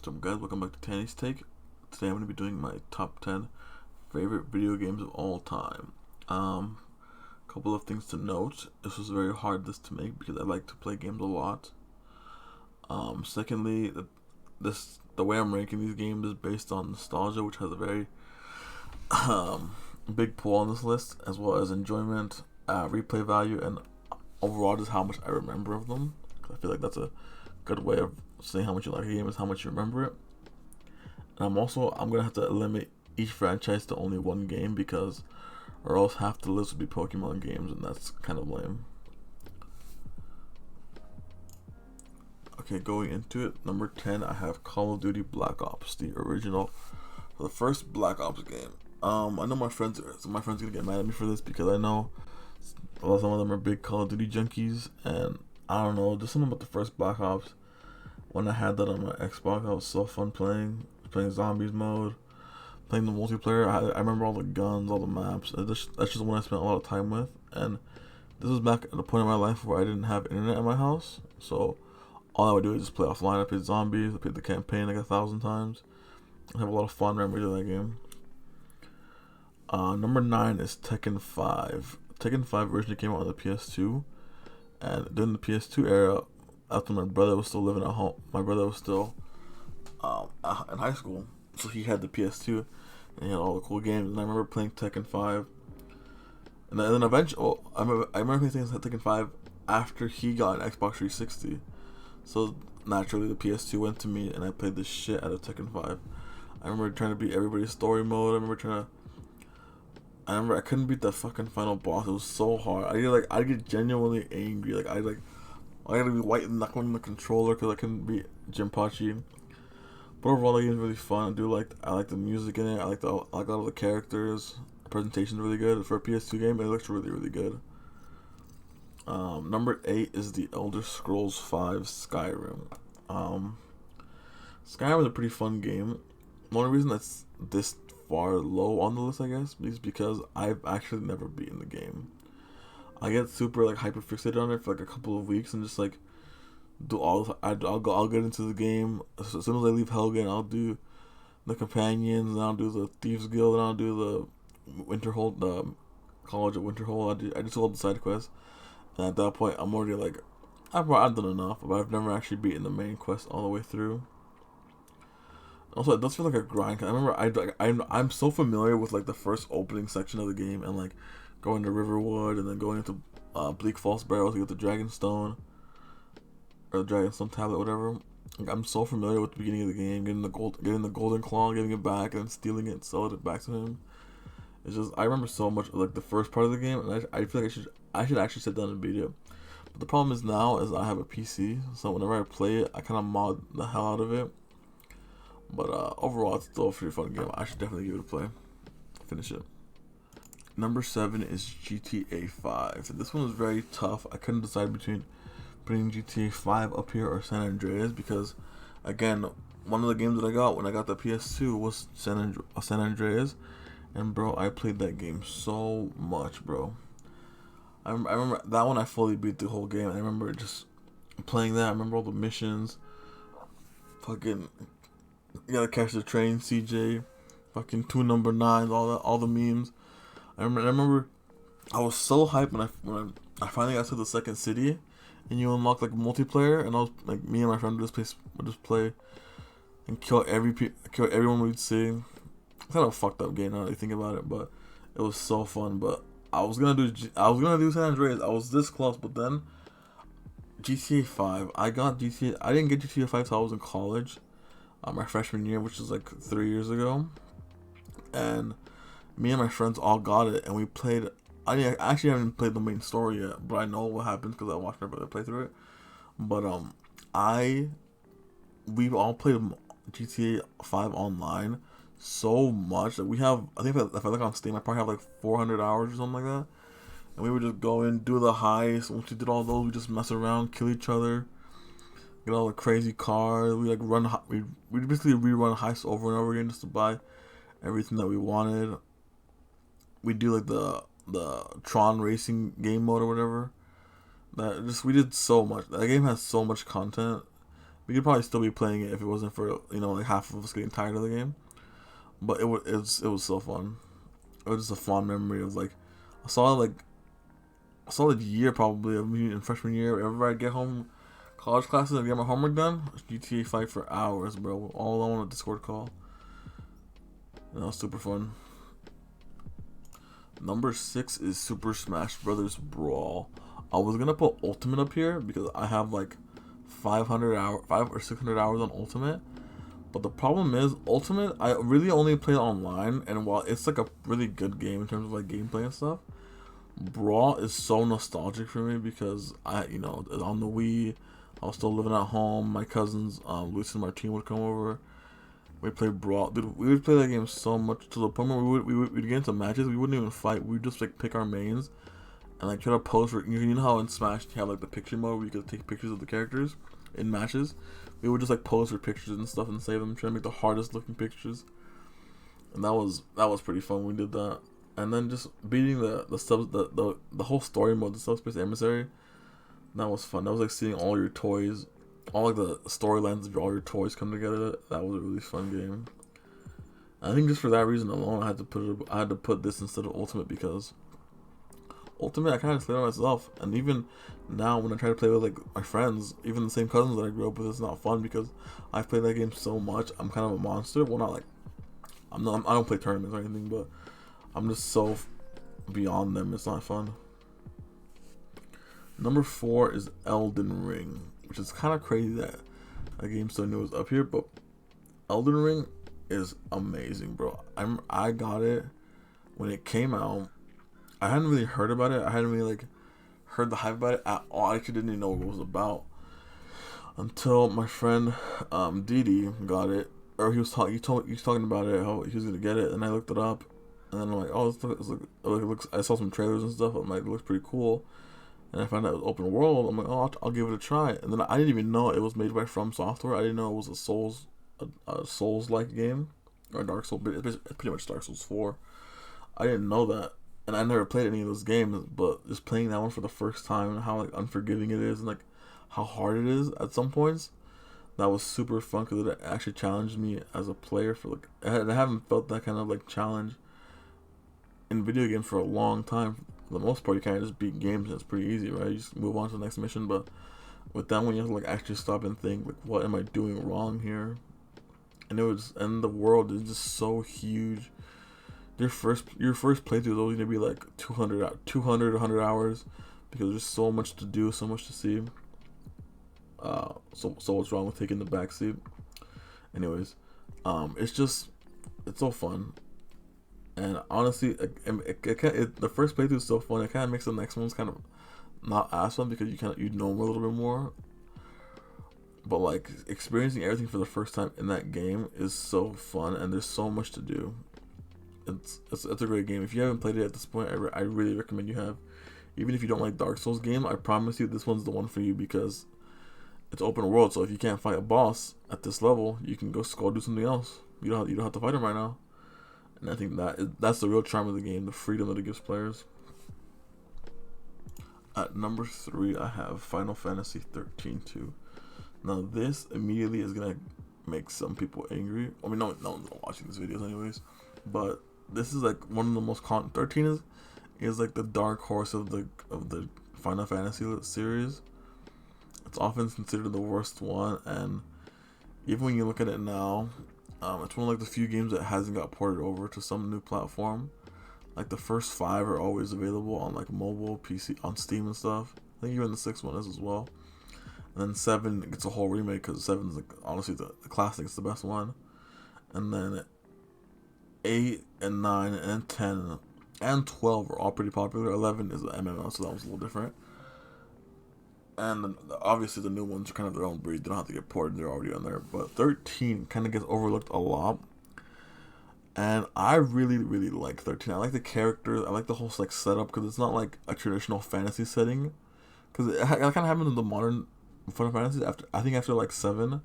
What's up, guys? Welcome back to Tanny's Take. Today I'm going to be doing my top 10 favorite video games of all time. Couple of things to note. This was very hard to make because I like to play games a lot. Secondly, the way I'm ranking these games is based on nostalgia, which has a very big pull on this list, as well as enjoyment, replay value, and overall just how much I remember of them. I feel like that's a good way of saying how much you like a game is how much you remember it. And I'm gonna have to limit each franchise to only one game because or else half the list would be Pokemon games, and that's kind of lame. Okay, going into it, number 10 I have Call of Duty Black Ops, the original, the first Black Ops game. I know my friends are gonna get mad at me for this because I know some of them are big Call of Duty junkies, and I don't know, just something about the first Black Ops. When I had that on my Xbox, that was so fun playing zombies mode, playing the multiplayer. I remember all the guns, all the maps. That's just one I spent a lot of time with. And this was back at the point in my life where I didn't have internet at my house, so all I would do is just play offline. I played zombies. I played the campaign like 1,000 times. I have a lot of fun memories of that game. Number 9 is Tekken 5. Tekken 5 originally came out on the PS2, and during the PS2 era, after my brother was still living at home, my brother was still in high school, so he had the PS2 and he had all the cool games. And I remember playing Tekken 5, and then eventually, I remember playing Tekken 5 after he got an Xbox 360. So naturally, the PS2 went to me, and I played the shit out of Tekken 5. I remember trying to beat everybody's story mode. I remember I couldn't beat the fucking final boss. It was so hard. I get genuinely angry. I gotta be white knuckling the controller because I couldn't beat Jinpachi. But overall, the game is really fun. I like the music in it. I like all of the characters. The presentation's really good for a PS2 game. It looks really, really good. Number 8 is The Elder Scrolls V: Skyrim. Skyrim is a pretty fun game. The only reason that's this far low on the list, I guess, is because I've actually never beaten the game. I get super hyper fixated on it for a couple of weeks and just do all. I'll get into the game as soon as I leave Helgen. I'll do the companions, and I'll do the Thieves Guild, and I'll do the Winterhold, the College of Winterhold. I just all the side quests, and at that point, I'm already I've done enough, but I've never actually beaten the main quest all the way through. Also, it does feel like a grind. 'Cause I remember I'm so familiar with the first opening section of the game and going to Riverwood and then going into Bleak Falls Barrows to get the Dragonstone or the Dragonstone tablet, whatever. I'm so familiar with the beginning of the game, getting the golden claw, getting it back, and then stealing it and selling it back to him. It's just I remember so much of the first part of the game, and I feel like I should actually sit down and beat it. But the problem is now is I have a PC, so whenever I play it, I kind of mod the hell out of it. But overall, it's still a pretty fun game. I should definitely give it a play. Finish it. Number 7 is GTA 5. This one was very tough. I couldn't decide between putting GTA 5 up here or San Andreas because, again, one of the games that I got when I got the PS2 was San Andreas, and bro, I played that game so much, bro. I remember that one. I fully beat the whole game. I remember just playing that. I remember all the missions. Fucking, you gotta catch the train, CJ. Fucking 2 number 9s, all the memes. I remember I was so hyped when I finally got to the second city, and you unlock multiplayer, and I was me and my friend would just play and kill everyone we'd see. It's kind of a fucked up game now that you think about it, but it was so fun. But I was gonna do San Andreas. I was this close, but then GTA 5. I didn't get GTA 5 till I was in college, my freshman year, which is 3 years ago, and me and my friends all got it, and we played. I actually haven't played the main story yet, but I know what happens because I watched my brother play through it. But we all played GTA 5 online so much that we have. I think if I look on Steam, I probably have 400 hours or something like that. And we would just go in, do the heist. Once we did all those, we just mess around, kill each other, get all the crazy cars. We we basically rerun heists over and over again just to buy everything that we wanted. We do the Tron racing game mode or whatever. We did so much. That game has so much content We could probably still be playing it if it wasn't for like half of us getting tired of the game. But it was so fun. It was just a fond memory of like a solid year probably of me in freshman year. Whenever I get home, college classes and get my homework done, GTA fight for hours, bro. All on a Discord call. And that was super fun. Number 6 is Super Smash Brothers Brawl. I was gonna put Ultimate up here because I have like 5 or 600 hours on Ultimate. But the problem is, Ultimate, I really only play it online, and while it's like a really good game in terms of like gameplay and stuff, Brawl is so nostalgic for me because on the Wii, I was still living at home. My cousins, Luis and Martin would come over. We played Brawl. Dude, we would play that game so much to the point where we'd get into matches. We wouldn't even fight. We'd just like pick our mains and like try to pose for. You know how in Smash you have like the picture mode where you could take pictures of the characters in matches. We would just like pose for pictures and stuff and save them, trying to make the hardest looking pictures. And that was pretty fun. We did that, and then just beating the whole story mode, the subspace emissary. That was fun. That was like seeing all your toys, all like the storylines of all your toys come together. That was a really fun game. I think just for that reason alone, I had to put this instead of Ultimate because Ultimate I kind of played on myself, and even now when I try to play with like my friends, even the same cousins that I grew up with, it's not fun because I've played that game so much. I'm kind of a monster. Well, not like I don't play tournaments or anything, but I'm just so beyond them. It's not fun. Number 4 is Elden Ring, which is kind of crazy that a game so new is up here, but Elden Ring is amazing, bro. I got it when it came out. I hadn't really heard about it. I hadn't really like heard the hype about it at all. I actually didn't even know what it was about until my friend Didi got it, or he was talking about it, how he was gonna get it, and I looked it up, and then I'm like, oh, it looks. I saw some trailers and stuff. I'm like, it looks pretty cool, and I found out it was open world. I'm like, oh, I'll give it a try, and then I didn't even know it was made by From Software. I didn't know it was a Souls like game, or Dark Souls. It's pretty much Dark Souls 4. I didn't know that. And I never played any of those games, but just playing that one for the first time and how like unforgiving it is and like how hard it is at some points, that was super fun because it actually challenged me as a player for like I haven't felt that kind of like challenge in video games for a long time. For the most part, you kind of just beat games and it's pretty easy, right? You just move on to the next mission. But with that one, you have to like actually stop and think like, what am I doing wrong here? And the world is just so huge. Your first playthrough is always gonna be like 200 100 hours because there's so much to do, so much to see. So what's wrong with taking the back seat? Anyways, it's so fun, and honestly, the first playthrough is so fun. It kind of makes the next ones kind of not as fun because you know them a little bit more. But like experiencing everything for the first time in that game is so fun, and there's so much to do. It's a great game. If you haven't played it at this point, I really recommend you have. Even if you don't like Dark Souls game, I promise you this one's the one for you because it's open world. So if you can't fight a boss at this level, you can go do something else. You don't have to fight him right now. And I think that's the real charm of the game, the freedom that it gives players. At number 3, I have Final Fantasy 13 2. Now this immediately is gonna make some people angry. I mean, no one's watching these videos anyways, but this is like one of the most 13 is like the dark horse of the Final Fantasy series. It's often considered the worst one, and even when you look at it now, it's one of like the few games that hasn't got ported over to some new platform. Like the first 5 are always available on like mobile, PC, on Steam and stuff. I think even the 6th one is as well. And then 7 gets a whole remake because 7 is like honestly the classic. It's the best one. And then 8 and 9 and 10 and 12 are all pretty popular. 11 is the MMO, so that was a little different. And obviously the new ones are kind of their own breed. They don't have to get ported. They're already on there. But 13 kind of gets overlooked a lot. And I really, really like 13. I like the characters. I like the whole like setup because it's not like a traditional fantasy setting. Because it kind of happened in the modern Final Fantasy after like 7,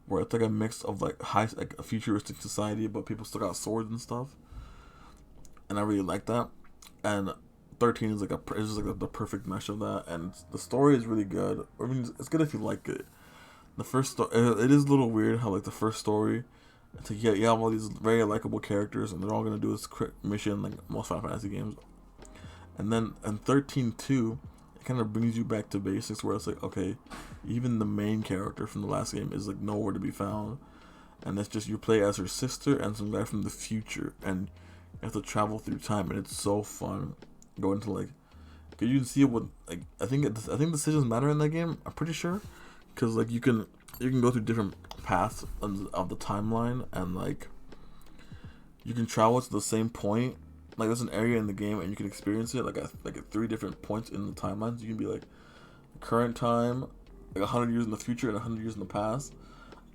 where it's like a mix of like a futuristic society, but people still got swords and stuff. And I really like that. And 13 is just like the perfect mesh of that, and the story is really good. I mean, it's good if you like it. the first story, it is a little weird how like the first story, it's like you have all these very likable characters and they're all gonna do this quick mission like most Final Fantasy games, and then in 13.2, it kind of brings you back to basics where it's like, okay, even the main character from the last game is like nowhere to be found, and it's just you play as her sister and some guy from the future, and you have to travel through time, and it's so fun. Go into like, cause you can see what like I think decisions matter in that game. I'm pretty sure, cause like you can go through different paths of the timeline, and like you can travel to the same point. Like there's an area in the game, and you can experience it like at 3 different points in the timelines. You can be like current time, like 100 years in the future and 100 years in the past,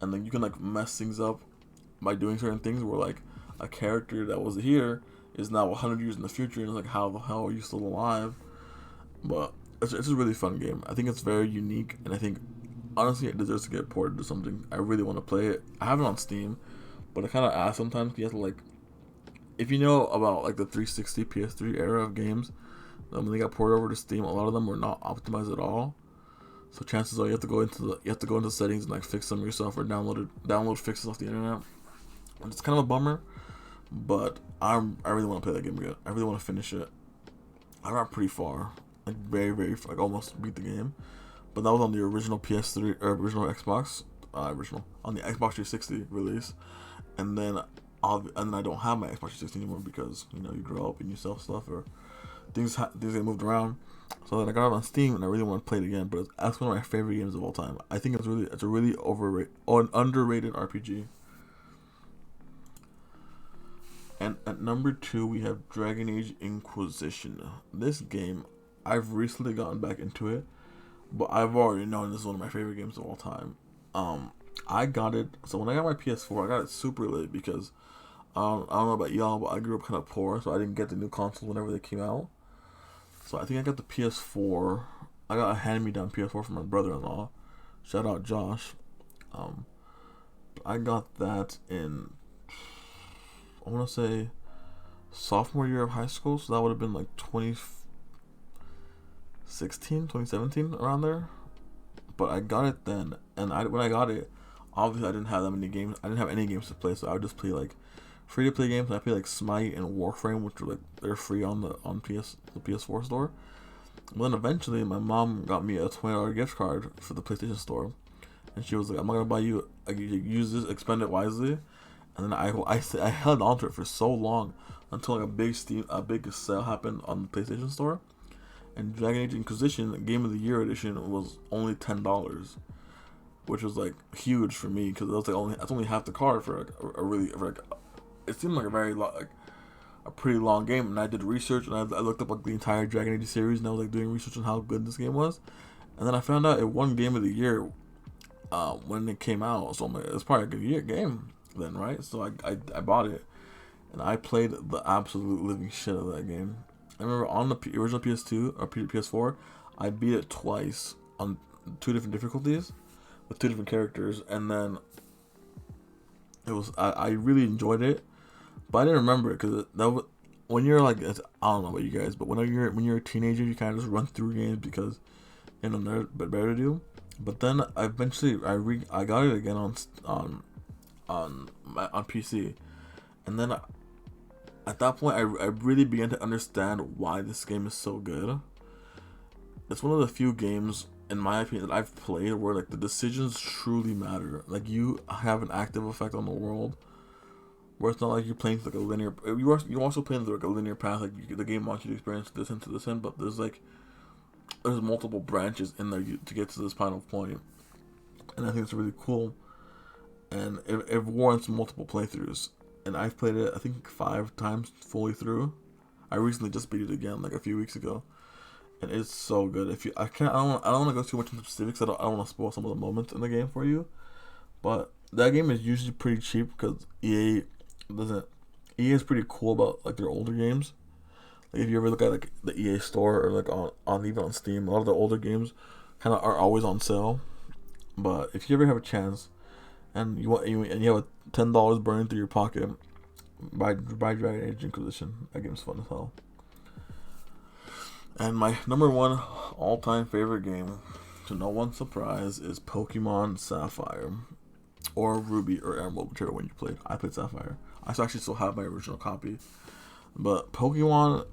and then you can like mess things up by doing certain things. Where like a character that was here is now 100 years in the future, and it's like, how the hell are you still alive? But it's a really fun game. I think it's very unique, and I think honestly it deserves to get ported to something. I really want to play it. I have it on Steam, but I kind of ask sometimes you have to like, if you know about like the 360 PS3 era of games, when they got ported over to Steam, a lot of them were not optimized at all. So chances are you have to go into settings and like fix them yourself, or download fixes off the internet. And it's kind of a bummer, but I really want to play that game again. I really want to finish it. I got pretty far, like very like almost beat the game, but that was on the original PS3 or original Xbox, original on the Xbox 360 release, and then I don't have my Xbox 360 anymore because you grow up and you sell stuff or things get moved around. So then I got it on Steam and I really want to play it again. But that's one of my favorite games of all time. I think it's a really underrated RPG. And at number 2 we have Dragon Age Inquisition. This game, I've recently gotten back into it, but I've already known this is one of my favorite games of all time. I got it. So when I got my PS4, I got it super late because I don't know about y'all, but I grew up kind of poor, so I didn't get the new consoles whenever they came out. So I think I got the PS4. I got a hand-me-down PS4 from my brother-in-law. Shout out Josh. I got that in, I want to say, sophomore year of high school. So that would have been like 2016, 2017, around there. But I got it then, and when I got it, obviously I didn't have that many games. I didn't have any games to play, so I would just play like free to play games. And I play like Smite and Warframe, which are like they're free on the PS4 store. But then eventually, my mom got me a $20 gift card for the PlayStation Store, and she was like, "I'm not gonna buy you. Like, you use this, expend it wisely." And then I held on to it for so long until like a big sale happened on the PlayStation Store. And Dragon Age Inquisition Game of the Year edition was only $10, which was like huge for me because that's only half the card for like it seemed like a pretty long game. And I did research and I looked up like the entire Dragon Age series, and I was like doing research on how good this game was, and then I found out it won Game of the Year when it came out. So I'm like, it's probably a good game then, right? So I bought it and I played the absolute living shit out of that game. I remember on the original PS2 or PS4, I beat it twice on 2 different difficulties with 2 different characters, and then it was I really enjoyed it, but I didn't remember it because when you're like, I don't know about you guys, but when you're a teenager, you kind of just run through games because there's better to do. But then eventually I got it again on PC, and then at that point, I really began to understand why this game is so good. It's one of the few games, in my opinion, that I've played where like the decisions truly matter. Like you have an active effect on the world, where it's not like you're playing like a linear. You're also playing like a linear path. Like the game wants you to experience this and to this end, but there's multiple branches in there to get to this final point, and I think it's really cool. And it warrants multiple playthroughs. And I've played it, I think, 5 times fully through. I recently just beat it again, like a few weeks ago, and it's so good. I don't want to go too much into specifics. I don't want to spoil some of the moments in the game for you. But that game is usually pretty cheap because EA is pretty cool about like their older games. Like if you ever look at like the EA store or like on even on Steam, a lot of the older games kind of are always on sale. But if you ever have a chance, and you have $10 burning through your pocket, buy Dragon Age Inquisition. That game's fun as hell. And my number 1 all-time favorite game to no one's surprise, is Pokemon Sapphire. Or Ruby or Emerald, whichever one you played. I played Sapphire. I actually still have my original copy. But Pokemon,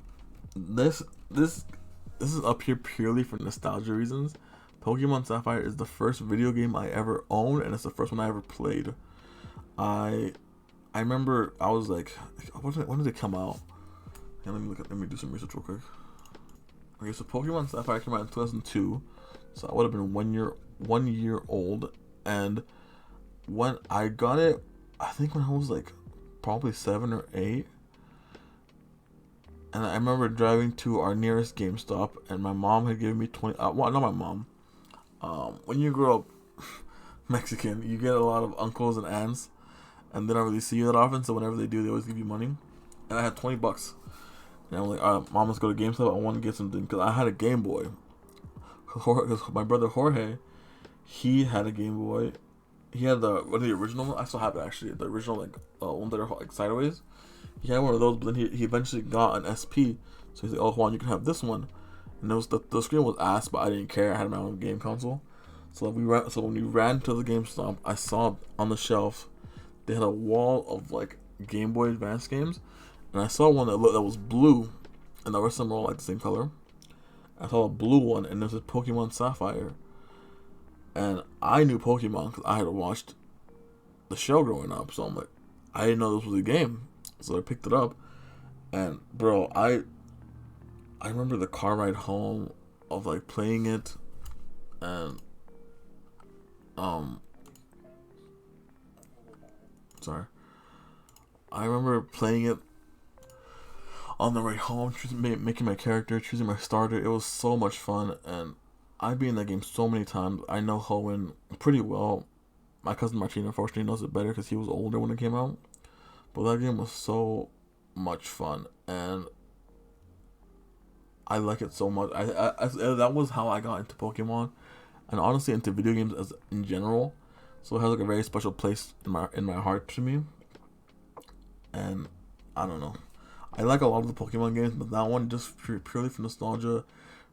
this is up here purely for nostalgia reasons. Pokemon Sapphire is the first video game I ever owned, and it's the first one I ever played. I remember I was like, when did it come out? Yeah, let me do some research real quick. Okay, so Pokemon Sapphire came out in 2002, so I would have been 1 year old, and when I got it, I think when I was like probably 7 or 8. And I remember driving to our nearest GameStop, and my mom had given me 20. Well, not my mom. When you grow up Mexican, you get a lot of uncles and aunts, and they don't really see you that often. So whenever they do, they always give you money. And I had $20, and I'm like, all right, mom, let's go to GameStop. I want to get something because I had a Game Boy. Because my brother Jorge, he had a Game Boy. He had the original one. I still have it actually. The original one that are like sideways. He had one of those, but then he eventually got an SP. So he's like, "Oh, Juan, you can have this one." And the screen was ass, but I didn't care. I had my own game console. So when we ran to the GameStop, I saw on the shelf they had a wall of like Game Boy Advance games, and I saw one that was blue, and the rest of them were all like the same color. I saw a blue one, and it was Pokemon Sapphire. And I knew Pokemon because I had watched the show growing up. So I'm like, I didn't know this was a game. So I picked it up. And, bro, I remember the car ride home of, like, playing it. And, sorry. I remember playing it on the ride home, making my character, choosing my starter. It was so much fun. And I've been in that game so many times. I know Hoenn pretty well. My cousin Martin, unfortunately, knows it better because he was older when it came out. But that game was so much fun, and I like it so much. I that was how I got into Pokemon, and honestly into video games as in general. So it has like a very special place in my heart to me. And I don't know. I like a lot of the Pokemon games, but that one just purely for nostalgia.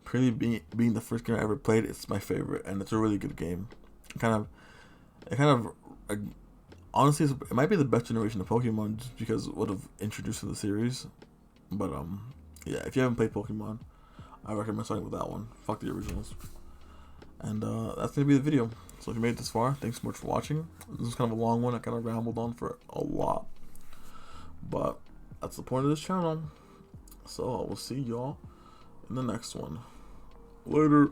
Purely being the first game I ever played, it's my favorite, and it's a really good game. It kind of, honestly, it might be the best generation of Pokemon just because it would have introduced to the series. But yeah, if you haven't played Pokemon, I recommend starting with that one. Fuck the originals. And that's gonna be the video. So if you made it this far, thanks so much for watching. This is kind of a long one. I kind of rambled on for a lot, but that's the point of this channel. So I will see y'all in the next one. Later.